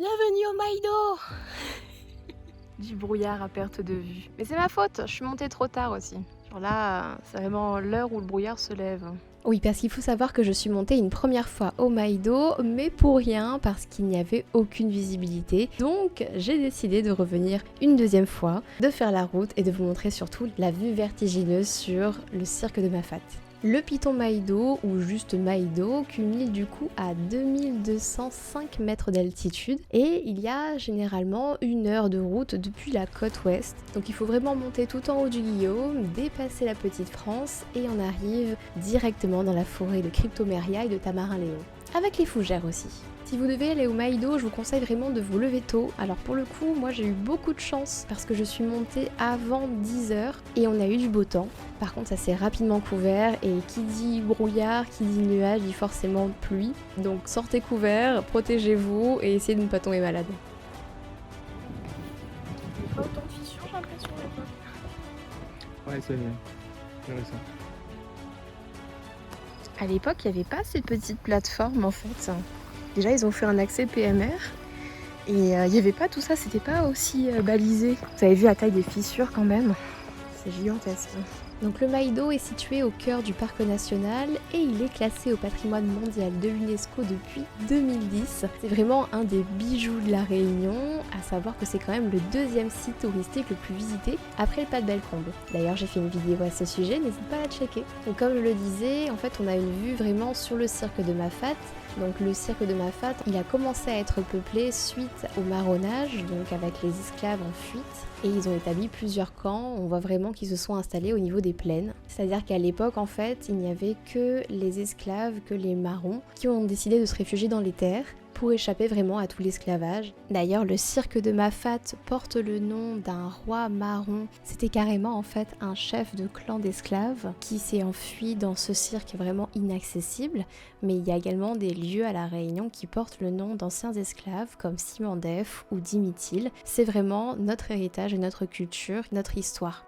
Bienvenue au Maïdo. Du brouillard à perte de vue. Mais c'est ma faute, je suis montée trop tard aussi. Genre là, c'est vraiment l'heure où le brouillard se lève. Oui, parce qu'il faut savoir que je suis montée une première fois au Maïdo, mais pour rien, parce qu'il n'y avait aucune visibilité. Donc, j'ai décidé de revenir une deuxième fois, de faire la route et de vous montrer surtout la vue vertigineuse sur le cirque de Mafate. Le piton Maïdo, ou juste Maïdo, culmine du coup à 2205 mètres d'altitude et il y a généralement 1 heure de route depuis la côte ouest. Donc il faut vraiment monter tout en haut du Guillaume, dépasser la Petite France et on arrive directement dans la forêt de Cryptomeria et de Tamarin-Léon. Avec les fougères aussi. Si vous devez aller au Maïdo, je vous conseille vraiment de vous lever tôt. Alors pour le coup, moi j'ai eu beaucoup de chance parce que je suis montée avant 10 h et on a eu du beau temps. Par contre, ça s'est rapidement couvert et qui dit brouillard, qui dit nuage, dit forcément pluie. Donc sortez couverts, protégez-vous et essayez de ne pas tomber malade. Il n'y a pas autant de fissures, j'ai l'impression, à l'époque. Ouais, c'est récent. À l'époque, il n'y avait pas ces petites plateformes en fait. Déjà, ils ont fait un accès PMR et il n'y avait pas tout ça, c'était pas aussi balisé. Vous avez vu la taille des fissures quand même. C'est gigantesque. Donc le Maïdo est situé au cœur du parc national et il est classé au patrimoine mondial de l'UNESCO depuis 2010. C'est vraiment un des bijoux de la Réunion, à savoir que c'est quand même le 2e site touristique le plus visité après le Pas de Bellecombe. D'ailleurs j'ai fait une vidéo à ce sujet, n'hésite pas à la checker. Donc comme je le disais, en fait on a une vue vraiment sur le cirque de Mafate. Donc le cirque de Mafate, il a commencé à être peuplé suite au marronnage, donc avec les esclaves en fuite. Et ils ont établi plusieurs camps, on voit vraiment qu'ils se sont installés au niveau des plaines. C'est-à-dire qu'à l'époque, en fait, il n'y avait que les esclaves, que les marrons, qui ont décidé de se réfugier dans les terres pour échapper vraiment à tout l'esclavage. D'ailleurs, le cirque de Mafate porte le nom d'un roi marron. C'était carrément en fait un chef de clan d'esclaves qui s'est enfui dans ce cirque vraiment inaccessible. Mais il y a également des lieux à La Réunion qui portent le nom d'anciens esclaves comme Simandef ou Dimitil. C'est vraiment notre héritage et notre culture, notre histoire.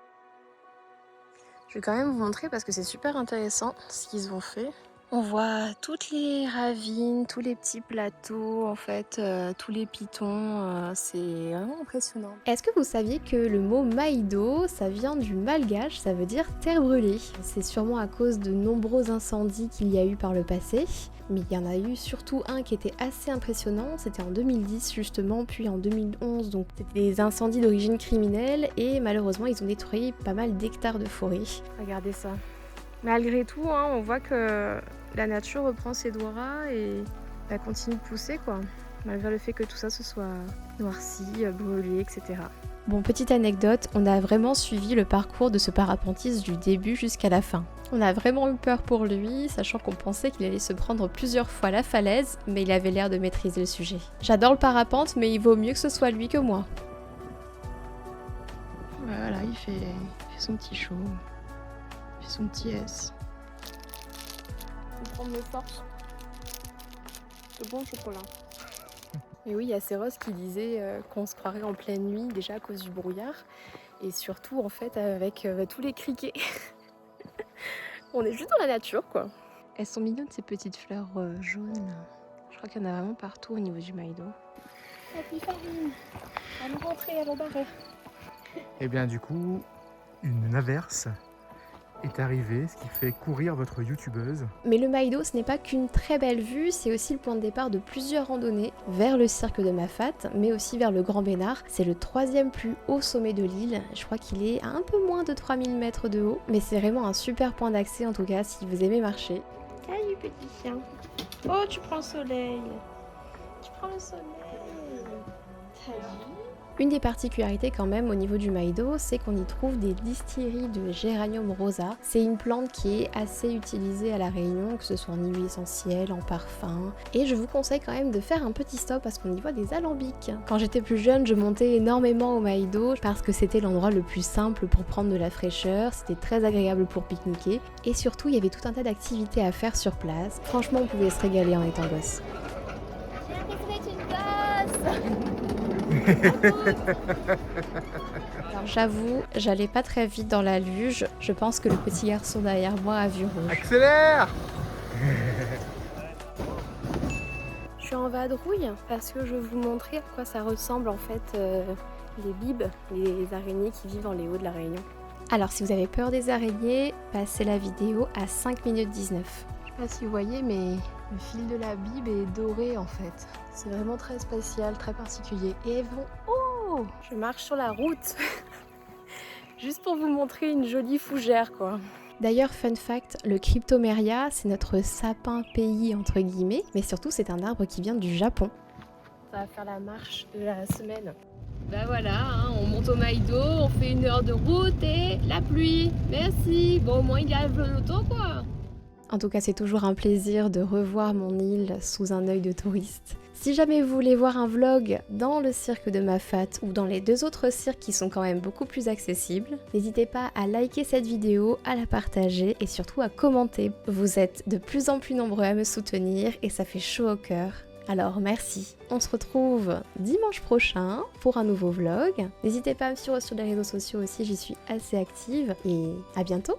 Je vais quand même vous montrer parce que c'est super intéressant ce qu'ils ont fait. On voit toutes les ravines, tous les petits plateaux, en fait, tous les pitons, c'est vraiment impressionnant. Est-ce que vous saviez que le mot Maïdo, ça vient du malgache, ça veut dire terre brûlée? C'est sûrement à cause de nombreux incendies qu'il y a eu par le passé, mais il y en a eu surtout un qui était assez impressionnant, c'était en 2010 justement, puis en 2011, donc c'était des incendies d'origine criminelle et malheureusement ils ont détruit pas mal d'hectares de forêt. Regardez ça. Malgré tout, hein, on voit que la nature reprend ses droits et elle continue de pousser, quoi. Malgré le fait que tout ça se soit noirci, brûlé, etc. Bon, petite anecdote, on a vraiment suivi le parcours de ce parapentiste du début jusqu'à la fin. On a vraiment eu peur pour lui, sachant qu'on pensait qu'il allait se prendre plusieurs fois la falaise, mais il avait l'air de maîtriser le sujet. J'adore le parapente, mais il vaut mieux que ce soit lui que moi. Voilà, il fait son petit show. Il fait son petit S. Je vais prendre mes forces. C'est bon, chocolat. Et oui, il y a Céros qui disait qu'on se croirait en pleine nuit, déjà à cause du brouillard, et surtout en fait avec tous les criquets. On est juste dans la nature, quoi. Elles sont mignonnes ces petites fleurs jaunes. Je crois qu'il y en a vraiment partout au niveau du Maïdo. La petite farine, allons rentrer, allons barrer. Et bien du coup, une averse est arrivée, ce qui fait courir votre youtubeuse. Mais le Maïdo, ce n'est pas qu'une très belle vue, c'est aussi le point de départ de plusieurs randonnées vers le cirque de Mafate, mais aussi vers le Grand Bénard. C'est le 3e plus haut sommet de l'île, je crois qu'il est à un peu moins de 3000 mètres de haut, mais c'est vraiment un super point d'accès en tout cas si vous aimez marcher. Salut petit chien. Oh, tu prends le soleil. Tu prends le soleil. Salut. Une des particularités quand même au niveau du Maïdo, c'est qu'on y trouve des distilleries de Geranium rosa. C'est une plante qui est assez utilisée à La Réunion, que ce soit en huile essentielle, en parfum. Et je vous conseille quand même de faire un petit stop parce qu'on y voit des alambics. Quand j'étais plus jeune, je montais énormément au Maïdo parce que c'était l'endroit le plus simple pour prendre de la fraîcheur, c'était très agréable pour pique-niquer. Et surtout, il y avait tout un tas d'activités à faire sur place. Franchement, on pouvait se régaler en étant gosse. Alors j'avoue, j'allais pas très vite dans la luge. Je pense que le petit garçon derrière moi a vu rouge. Accélère! suis en vadrouille parce que je vais vous montrer à quoi ça ressemble en fait les bibes, les araignées qui vivent dans les hauts de la Réunion. Alors si vous avez peur des araignées, passez la vidéo à 5 minutes 19. Je sais pas si vous voyez, mais le fil de la bibe est doré en fait. C'est vraiment très spécial, très particulier. Et elles vont... Oh! Je marche sur la route juste pour vous montrer une jolie fougère quoi. D'ailleurs, fun fact, le Cryptomeria, c'est notre sapin pays entre guillemets, mais surtout c'est un arbre qui vient du Japon. Ça va faire la marche de la semaine. Bah voilà, hein, on monte au Maïdo, on fait 1 heure de route et la pluie. Merci, bon au moins il y a le loto quoi. En tout cas, c'est toujours un plaisir de revoir mon île sous un œil de touriste. Si jamais vous voulez voir un vlog dans le cirque de Mafat ou dans les 2 autres cirques qui sont quand même beaucoup plus accessibles, n'hésitez pas à liker cette vidéo, à la partager et surtout à commenter. Vous êtes de plus en plus nombreux à me soutenir et ça fait chaud au cœur. Alors merci. On se retrouve dimanche prochain pour un nouveau vlog. N'hésitez pas à me suivre sur les réseaux sociaux aussi, j'y suis assez active et à bientôt.